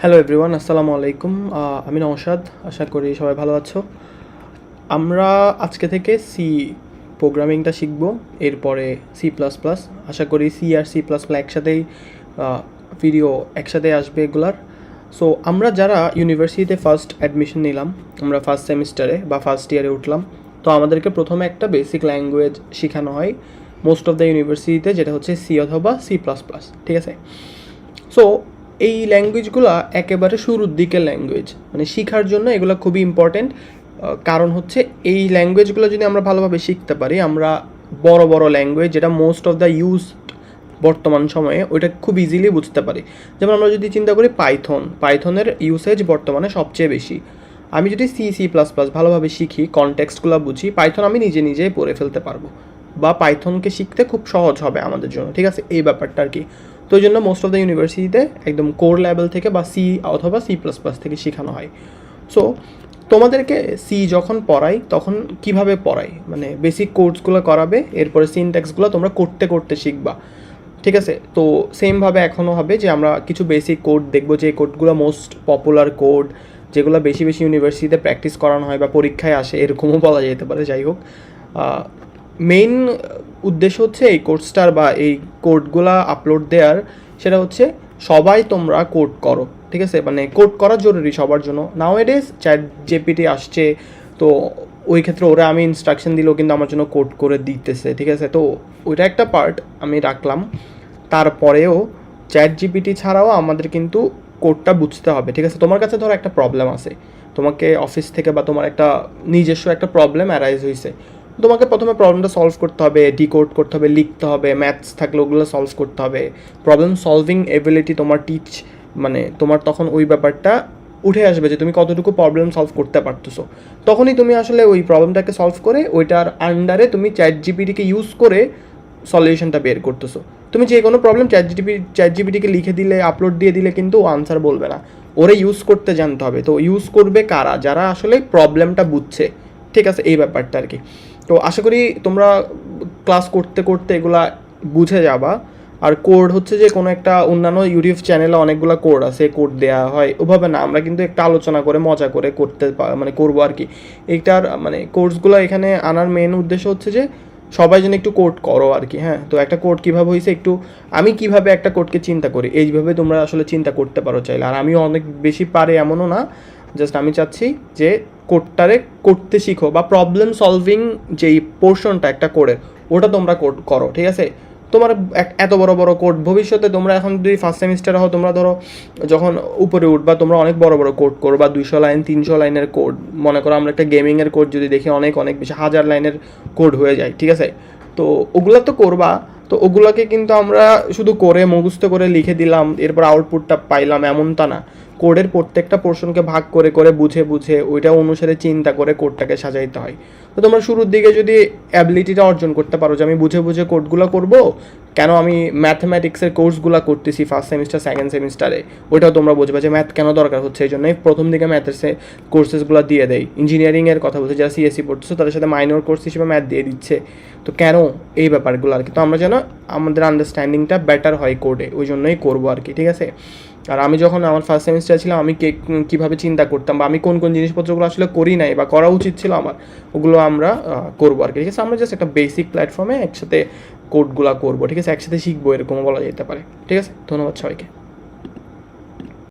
Hello everyone, আসসালামু আলাইকুম। আমি নওশাদ, আশা করি সবাই ভালো আছো। আমরা আজকে থেকে সি প্রোগ্রামিংটা শিখব, এরপরে সি প্লাস প্লাস। আশা করি সি আর সি প্লাস প্লাস একসাথেই ভিডিও একসাথে আসবে এগুলার। সো আমরা যারা ইউনিভার্সিটিতে ফার্স্ট অ্যাডমিশন নিলাম, আমরা ফার্স্ট সেমিস্টারে বা ফার্স্ট ইয়ারে উঠলাম, তো আমাদেরকে প্রথমে একটা বেসিক ল্যাঙ্গুয়েজ শেখানো হয় মোস্ট অফ দ্য ইউনিভার্সিটিতে, যেটা হচ্ছে সি অথবা সি প্লাস প্লাস, ঠিক আছে। সো এই ল্যাঙ্গুয়েজগুলো একেবারে শুরুর দিকের ল্যাঙ্গুয়েজ, মানে শেখার জন্য এগুলো খুবই ইম্পর্টেন্ট। কারণ হচ্ছে এই ল্যাঙ্গুয়েজগুলো যদি আমরা ভালোভাবে শিখতে পারি, আমরা বড় বড় ল্যাঙ্গুয়েজ যেটা মোস্ট অফ দ্য ইউজড বর্তমান সময়ে, ওইটা খুব ইজিলি বুঝতে পারি। যেমন আমরা যদি চিন্তা করি পাইথনের ইউসেজ বর্তমানে সবচেয়ে বেশি। আমি যদি সি সি প্লাস প্লাস ভালোভাবে শিখি, কনটেক্সটগুলো বুঝি, পাইথন আমি নিজে নিজেই পড়ে ফেলতে পারবো, বা পাইথনকে শিখতে খুব সহজ হবে আমাদের জন্য, ঠিক আছে, এই ব্যাপারটা আর কি। তো ওই জন্য মোস্ট অফ দ্য ইউনিভার্সিটিতে একদম কোর লেভেল থেকে বা সি অথবা সি প্লাস প্লাস থেকে শেখানো হয়। সো তোমাদেরকে সি যখন পড়াই তখন কিভাবে পড়াই, মানে বেসিক কোর্সগুলো করাবে, এরপরে সিনট্যাক্সগুলো তোমরা করতে করতে শিখবা, ঠিক আছে। তো সেমভাবে এখনও হবে যে আমরা কিছু বেসিক কোড দেখবো, যে কোডগুলো মোস্ট পপুলার কোড, যেগুলো বেশি বেশি ইউনিভার্সিটিতে প্র্যাকটিস করানো হয় বা পরীক্ষায় আসে, এরকমও বলা যেতে পারে। যাই হোক, মেইন উদ্দেশ্য হচ্ছে এই কোর্সটার বা এই কোডগুলা আপলোড দেওয়ার, সেটা হচ্ছে সবাই তোমরা কোড করো, ঠিক আছে। মানে কোড করা জরুরি সবার জন্য। নাওএডেজ চ্যাট জিপিটি আসছে, তো ওই ক্ষেত্রে ওরা আমি ইনস্ট্রাকশন দিলেও কিন্তু আমার জন্য কোড করে দিতেছে, ঠিক আছে। তো ওইটা একটা পার্ট আমি রাখলাম। তারপরেও চ্যাট জিপিটি ছাড়াও আমাদের কিন্তু কোডটা বুঝতে হবে, ঠিক আছে। তোমার কাছে ধরো একটা প্রবলেম আছে, তোমাকে অফিস থেকে বা তোমার একটা নিজস্ব একটা প্রবলেম অ্যারাইজ হয়েছে, তোমাকে প্রথমে প্রবলেমটা সলভ করতে হবে, ডিকোড করতে হবে, লিখতে হবে, ম্যাথস থাকলে ওগুলো সলভ করতে হবে, প্রবলেম সলভিং এবিলিটি তোমার মানে তোমার তখন ওই ব্যাপারটা উঠে আসবে যে তুমি কতটুকু প্রবলেম সলভ করতে পারতেছো। তখনই তুমি আসলে ওই প্রবলেমটাকে সলভ করে ওইটার আন্ডারে তুমি চ্যাট জিপিটিকে ইউজ করে সলিউশনটা বের করতেছো। তুমি যে কোনো প্রবলেম চ্যাট জিপিটিকে লিখে দিলে, আপলোড দিয়ে দিলে কিন্তু ও আনসার বলবে না, ওরে ইউজ করতে জানতে হবে। তো ইউজ করবে কারা? যারা আসলে প্রবলেমটা বুঝছে, ঠিক আছে, এই ব্যাপারটা আর কি। তো আশা করি তোমরা ক্লাস করতে করতে এগুলা বুঝে যাবা। আর কোড হচ্ছে যে কোনো একটা অন্যান্য ইউটিউব চ্যানেলে অনেকগুলো কোড আছে, কোড দেওয়া হয়, ওভাবে না, আমরা কিন্তু একটা আলোচনা করে মজা করে মানে করবো আর কি। এইটার মানে কোর্সগুলো এখানে আনার মেন উদ্দেশ্য হচ্ছে যে সবাই যেন একটু কোড করো আর কি। হ্যাঁ, তো একটা কোড কীভাবে হয়েছে, একটু আমি কিভাবে একটা কোডকে চিন্তা করি, এইভাবে তোমরা আসলে চিন্তা করতে পারো চাইলে। আর আমিও অনেক বেশি পারে এমনও না, জাস্ট আমি চাচ্ছি যে কোডটারে করতে শিখো, বা প্রবলেম সলভিং যেই পোর্শনটা একটা কোডের, ওটা তোমরা কোড করো, ঠিক আছে। তোমার এত বড় বড় কোড ভবিষ্যতে তোমরা এখন যদি ফার্স্ট সেমিস্টার হও, তোমরা ধরো যখন উপরে উঠবা তোমরা অনেক বড় বড় কোড করবা, 200 লাইন 300 লাইনের কোড। মনে করো আমরা একটা গেমিংয়ের কোড যদি দেখি, অনেক অনেক বেশি 1000 লাইনের কোড হয়ে যায়, ঠিক আছে। তো ওগুলা তো করবা, তো ওগুলোকে কিন্তু আমরা শুধু করে মুখস্থ করে লিখে দিলাম, এরপর আউটপুটটা পাইলাম, এমনটা না। কোডের প্রত্যেকটা পোর্শনকে ভাগ করে করে বুঝে বুঝে ওইটা অনুসারে চিন্তা করে কোডটাকে সাজাইতে হয়। তো তোমরা শুরুর দিকে যদি অ্যাবিলিটিটা অর্জন করতে পারো যে আমি বুঝে বুঝে কোডগুলো করব, কেন আমি ম্যাথমেটিক্সের কোর্সগুলো করতেছি ফার্স্ট সেমিস্টার সেকেন্ড সেমিস্টারে, ওইটাও তোমরা বুঝবে যে ম্যাথ কেন দরকার হচ্ছে। এই জন্যই প্রথম দিকে ম্যাথের কোর্সেসগুলো দিয়ে দেয়। ইঞ্জিনিয়ারিংয়ের কথা বলছে, যারা সিএসসি পড়তেছো তাদের সাথে মাইনর কোর্স হিসেবে ম্যাথ দিয়ে দিচ্ছে। তো কেন এই ব্যাপারগুলো আর কি, তো আমরা যেন আমাদের আন্ডারস্ট্যান্ডিংটা বেটার হয় কোডে, ওই জন্যই করবো আর কি, ঠিক আছে। আর আমি যখন আমার ফার্স্ট সেমিস্টার ছিলাম, আমি কীভাবে চিন্তা করতাম, বা আমি কোন কোন জিনিসপত্রগুলো আসলে করি নাই বা করা উচিত ছিল আমার, ওগুলো আমরা করবো আর কি, ঠিক আছে। আমরা জাস্ট একটা বেসিক প্ল্যাটফর্মে একসাথে কোডগুলো করবো, ঠিক আছে, একসাথে শিখবো, এরকমও বলা যেতে পারে, ঠিক আছে। ধন্যবাদ সবাইকে।